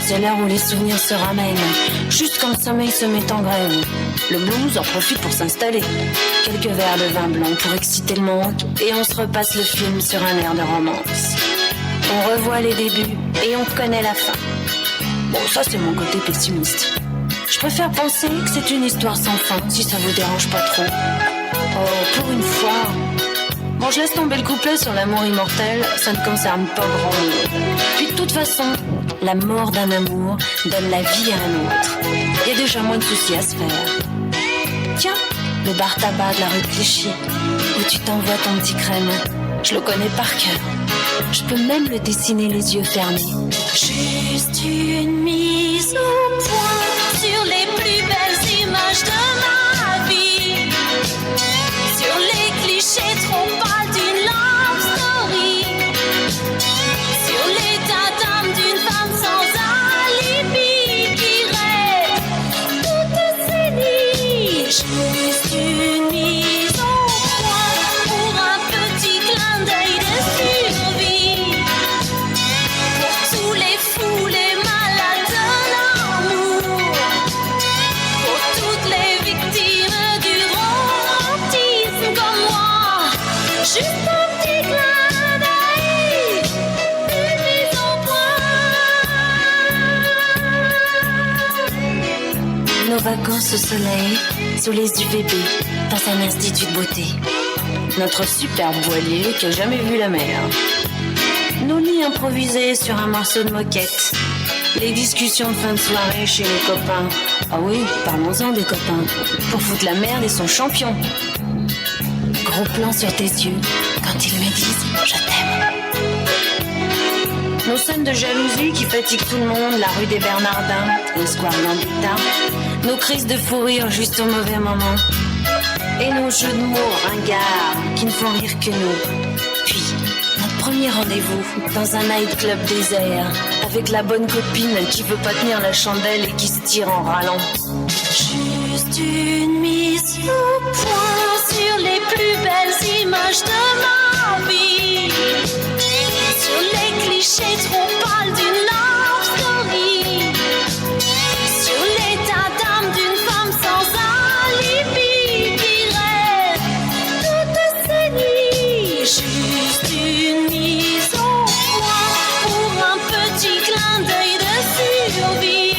C'est l'heure où les souvenirs se ramènent, juste quand le sommeil se met en graine. Le blues en profite pour s'installer. Quelques verres de vin blanc pour exciter le monde, et on se repasse le film sur un air de romance. On revoit les débuts et on connaît la fin. Bon, ça c'est mon côté pessimiste. Je préfère penser que c'est une histoire sans fin, si ça vous dérange pas trop. Oh, pour une fois. Bon, je laisse tomber le couplet sur l'amour immortel, ça ne concerne pas grand monde. Puis de toute façon, la mort d'un amour donne la vie à un autre. Il y a déjà moins de soucis à se faire. Tiens, le bar tabac de la rue de Clichy, où tu t'envoies ton petit crème. Je le connais par cœur. Je peux même le dessiner les yeux fermés. Juste une mise au point sur les plus belles images de ma vie. Sur les clichés trop pâles d'une love story. Sur l'état d'âme d'une femme sans alibi qui rêve toute ses nuits. Juste une mise au point pour un petit clin d'œil de survie. Pour tous les fous, les malades de l'amour. Pour toutes les victimes du romantisme comme moi. Juste un petit clin d'œil, une mise au point. Nos vacances au soleil, sous les UVB, dans un institut de beauté. Notre superbe voilier qui a jamais vu la mer. Nos lits improvisés sur un morceau de moquette. Les discussions de fin de soirée chez les copains. Ah oui, parlons-en des copains. Pour foutre la merde et son champion. Gros plan sur tes yeux quand ils me disent « je t'aime ». Nos scènes de jalousie qui fatiguent tout le monde, la rue des Bernardins, le square Gambetta. Nos crises de fou rire juste au mauvais moment. Et nos jeux de mots ringards qui ne font rire que nous. Puis, notre premier rendez-vous dans un nightclub désert avec la bonne copine qui veut pas tenir la chandelle et qui se tire en râlant. Juste une mise au point sur les plus belles images de ma vie. Sur les clichés trop pâles d'une love story. Sur l'état d'âme d'une femme sans alibi qui rêve toutes ses nuits. Juste une mise au point pour un petit clin d'œil de survie.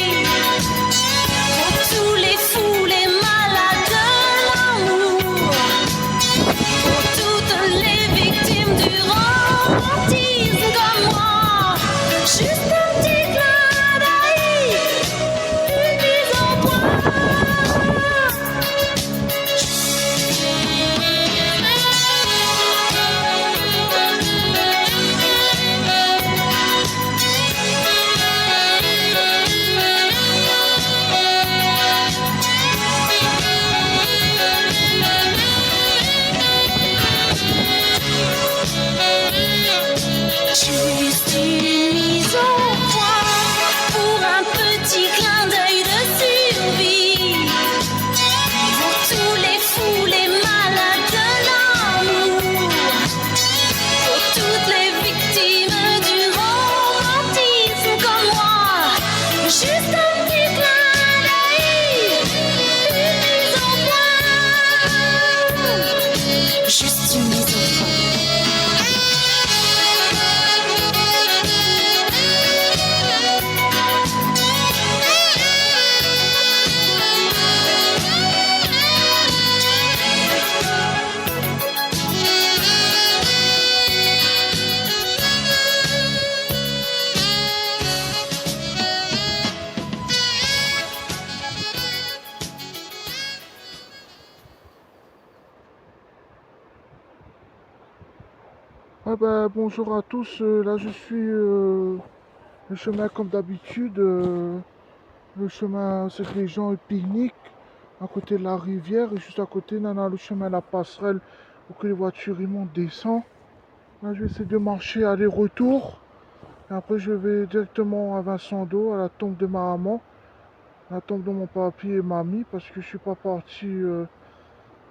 Pour tous les fous, les malades de l'amour. Pour toutes les victimes du romantisme comme moi. Juste un petit clin d'œil, une mise au point. Juste une mise au point pour un petit clin d'œil de survie. Pour tous les fous, les malades de l'amour. Pour toutes les victimes du romantisme comme moi. Juste un petit clin d'œil, une mise au point. Juste une mise au point. Ah bah, bonjour à tous, là je suis le chemin comme d'habitude, le chemin c'est que les gens ils pique-niquent à côté de la rivière et juste à côté le chemin la passerelle pour que les voitures ils montent, descendent. Là je vais essayer de marcher aller-retour et après je vais directement à Vincent d'Eau, à la tombe de ma maman, la tombe de mon papy et mamie parce que je suis pas parti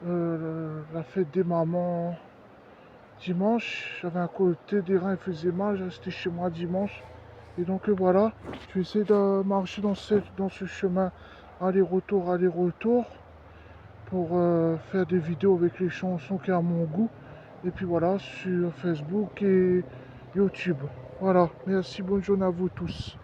la fête des mamans. Dimanche, j'avais un côté des reins, il faisait mal, j'ai resté chez moi dimanche. Et donc voilà, je vais essayer de marcher dans ce chemin aller-retour pour faire des vidéos avec les chansons qui sont à mon goût. Et puis voilà, sur Facebook et YouTube. Voilà, merci, bonne journée à vous tous.